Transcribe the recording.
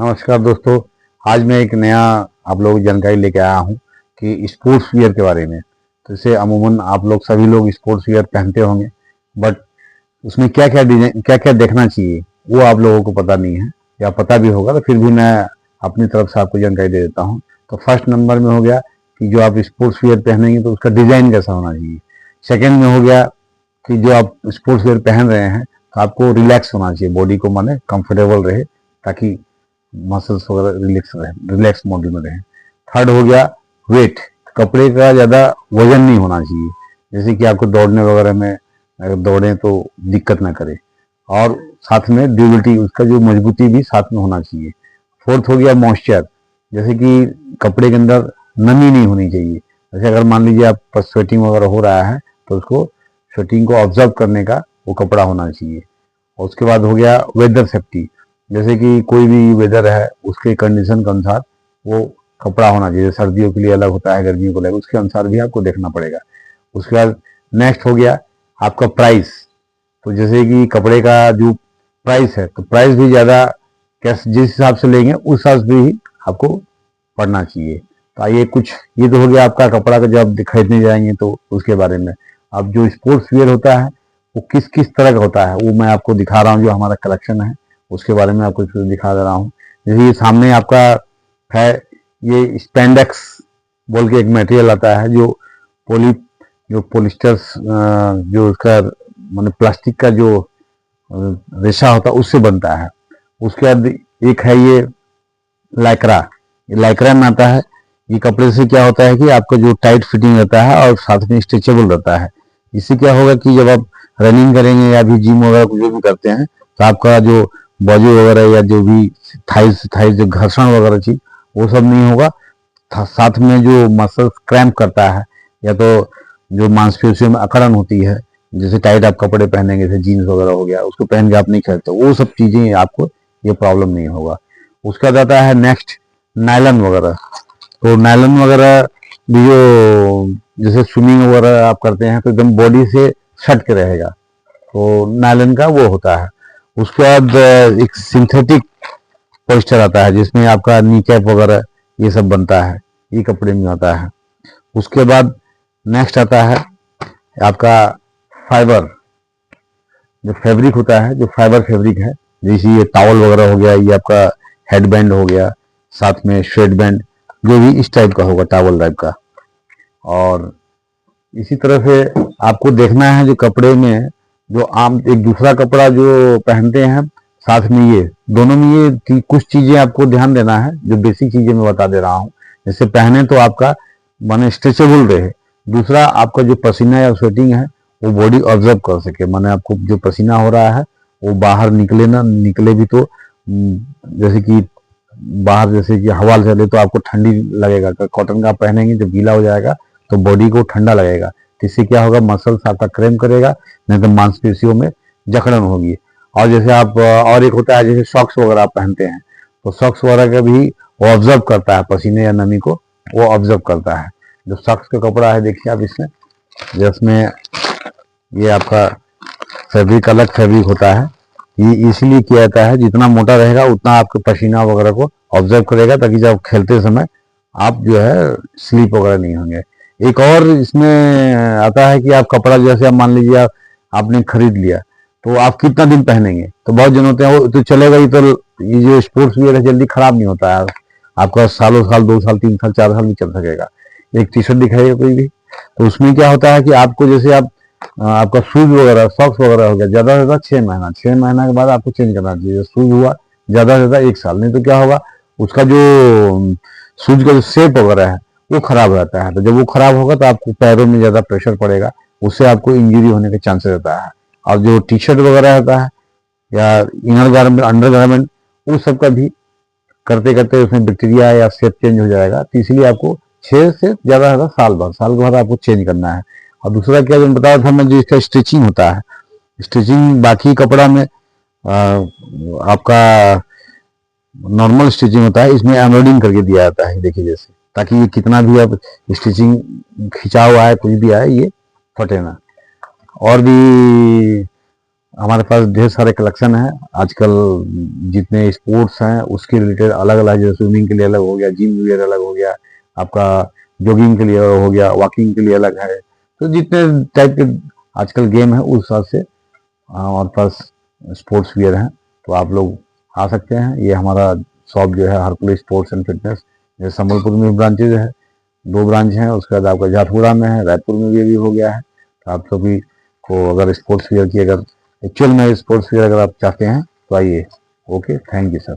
नमस्कार दोस्तों। आज मैं एक नया आप लोगों को जानकारी लेके आया हूँ कि स्पोर्ट्स वियर के बारे में। तो इसे अमूमन आप लोग सभी लोग स्पोर्ट्स वियर पहनते होंगे, बट उसमें क्या क्या डिजाइन क्या क्या देखना चाहिए वो आप लोगों को पता नहीं है, या पता भी होगा तो फिर भी मैं अपनी तरफ से आपको जानकारी दे देता हूँ। तो फर्स्ट नंबर में हो गया कि जो आप स्पोर्ट्स वियर पहनेंगे तो उसका डिजाइन कैसा होना चाहिए। सेकेंड में हो गया कि जो आप स्पोर्ट्स वेयर पहन रहे हैं तो आपको रिलैक्स होना चाहिए, बॉडी को माने कंफर्टेबल रहे, ताकि मसल्स वगैरह रिलैक्स मॉडल में रहे। थर्ड हो गया वेट, कपड़े का ज़्यादा वजन नहीं होना चाहिए, जैसे कि आपको दौड़ने वगैरह में अगर दौड़ें तो दिक्कत ना करे। और साथ में ड्यूरेबिलिटी, उसका जो मजबूती भी साथ में होना चाहिए। फोर्थ हो गया मॉइस्चर, जैसे कि कपड़े के अंदर नमी नहीं होनी चाहिए। जैसे अगर मान लीजिए आप स्वेटिंग वगैरह हो रहा है तो उसको स्वेटिंग को ऑब्जर्व करने का वो कपड़ा होना चाहिए। और उसके बाद हो गया वेदर सेफ्टी, जैसे कि कोई भी वेदर है उसके कंडीशन के अनुसार वो कपड़ा होना चाहिए। सर्दियों के लिए अलग होता है, गर्मियों को अलग, उसके अनुसार भी आपको देखना पड़ेगा। उसके बाद नेक्स्ट हो गया आपका प्राइस। तो जैसे कि कपड़े का जो प्राइस है तो प्राइस भी ज़्यादा कैसे जिस हिसाब से लेंगे उस हिसाब से भी आपको पढ़ना चाहिए। तो ये कुछ, ये तो हो गया आपका कपड़ा का, जब आप खरीदने जाएंगे तो उसके बारे में। अब जो स्पोर्ट्स वियर होता है वो किस किस तरह का होता है वो मैं आपको दिखा रहा हूँ, जो हमारा कलेक्शन है उसके बारे में आपको दिखा दे रहा हूँ। जैसे ये सामने आपका है, ये स्पेंडेक्स बोल के एक मटेरियल आता है, जो पोली जो पोलिस्टर, जो उसका माने प्लास्टिक का जो रेशा होता है उससे बनता है। उसके बाद एक है ये लाइक्रा, ये लाइक्रा में आता है। ये कपड़े से क्या होता है कि आपका जो टाइट फिटिंग रहता है और साथ में स्ट्रेचेबल रहता है। इससे क्या होगा कि जब आप रनिंग करेंगे या भी जिम वगैरह जो भी करते हैं तो आपका जो बॉडी वगैरह या जो भी थाइस थाइस जो घर्षण वगैरह चीज वो सब नहीं होगा। साथ में जो मसल क्रैम्प करता है या तो जो मांसपेशियों में अकड़न होती है, जैसे टाइट आप कपड़े पहनेंगे, जैसे जीन्स वगैरह हो गया, उसको पहन के आप नहीं खेलते, वो सब चीजें आपको ये प्रॉब्लम नहीं होगा। उसका बाद आता है नेक्स्ट नायलन वगैरह। तो नायलन वगैरह भी जो जैसे स्विमिंग वगैरह आप करते हैं तो एकदम बॉडी से सट के रहेगा, तो नायलन का वो होता है। उसके बाद एक सिंथेटिक पॉलिस्टर आता है जिसमें आपका नी कैप वगैरह ये सब बनता है, ये कपड़े में आता है। उसके बाद नेक्स्ट आता है आपका फाइबर, जो फैब्रिक होता है, जो फाइबर फैब्रिक है, जैसे ये टॉवल वगैरह हो गया, ये आपका हेडबैंड हो गया, साथ में स्वेट बैंड, जो भी इस टाइप का होगा टॉवल टाइप का। और इसी तरह से आपको देखना है जो कपड़े में जो आम एक दूसरा कपड़ा जो पहनते हैं, साथ में ये दोनों में ये कुछ चीजें आपको ध्यान देना है, जो बेसिक चीजें मैं बता दे रहा हूँ। जैसे पहने तो आपका माने स्ट्रेचेबल रहे, दूसरा आपका जो पसीना या स्वेटिंग है वो बॉडी ऑब्जर्व कर सके, माने आपको जो पसीना हो रहा है वो बाहर निकले ना निकले भी तो जैसे कि बाहर जैसे कि हवा चले तो आपको ठंडी लगेगा। कॉटन का पहनेंगे जब गीला हो जाएगा तो बॉडी को ठंडा लगेगा, तो इससे क्या होगा, मसल्स आपका क्रैम्प करेगा, नहीं तो मांसपेशियों में जकड़न होगी। और जैसे आप और एक होता है जैसे सॉक्स वगैरह आप पहनते हैं, तो सॉक्स वगैरह का भी वो ऑब्जर्व करता है पसीने या नमी को, वो ऑब्जर्व करता है। जो सॉक्स का कपड़ा है देखिए आप इसमें, जिसमें ये आपका फैब्रिक अलग फैब्रिक होता है। ये इसीलिए किया जाता है, जितना मोटा रहेगा उतना आपके पसीना वगैरह को ऑब्जर्व करेगा, ताकि जब खेलते समय आप जो है स्लीप वगैरह नहीं होंगे। एक और इसमें आता है कि आप कपड़ा जैसे आप मान लीजिए आपने खरीद लिया तो आप कितना दिन पहनेंगे, तो बहुत जन होते हैं वो तो चलेगा ही, तो ये जो स्पोर्ट्स वियर है जल्दी खराब नहीं होता है, आपका सालों साल 2 साल 3 साल 4 साल भी चल सकेगा। एक टी शर्ट दिखाइएगा कोई भी, तो उसमें क्या होता है कि आपको जैसे आप आपका शूज वगैरह सॉक्स वगैरह हो गया, ज्यादा से ज्यादा 6 महीना, 6 महीना के बाद आपको चेंज करना चाहिए। शूज हुआ ज्यादा से ज्यादा 1 साल, नहीं तो क्या होगा उसका जो शूज का जो शेप वगैरह है वो खराब रहता है। तो जब वो खराब होगा तो आपको पैरों में ज्यादा प्रेशर पड़ेगा, उससे आपको इंजरी होने के चांसेस रहता है। और जो टी शर्ट वगैरह होता है या इनर गारमेंट अंडर गारमेंट, उस सब का भी करते करते उसमें बैक्टीरिया या शेप चेंज हो जाएगा, तो इसलिए आपको 6 से ज्यादा साल के बाद आपको चेंज करना है। और दूसरा क्या जो बताया था मैं, जो इसका स्टिचिंग होता है, स्टिचिंग बाकी कपड़ा में आपका नॉर्मल स्टिचिंग होता है, इसमें एम्ब्रॉयडिंग करके दिया जाता है, देखिए जैसे, ताकि ये कितना भी आप स्टिचिंग खिंचा हुआ है कुछ भी आए ये फटे ना। और भी हमारे पास ढेर सारे कलेक्शन है आजकल। जितने स्पोर्ट्स हैं उसके रिलेटेड अलग अलग, जैसे स्विमिंग के लिए अलग हो गया, जिम वेयर अलग हो गया, आपका जॉगिंग के लिए अलग हो गया, वॉकिंग के लिए अलग है। तो जितने टाइप के आजकल गेम है उस हिसाब से हमारे पास स्पोर्ट्स वियर हैं। तो आप लोग आ सकते हैं। ये हमारा शॉप जो है हरकुल स्पोर्ट्स एंड फिटनेस, जैसे संबलपुर में ब्रांचेज है, 2 ब्रांच हैं। उसके बाद आपका झारखुड़ा में है, रायपुर में भी अभी हो गया है। तो आप सभी को अगर स्पोर्ट्स वियर की, अगर एक्चुअल में स्पोर्ट्स वियर अगर आप चाहते हैं तो आइए। Okay, thank you sir.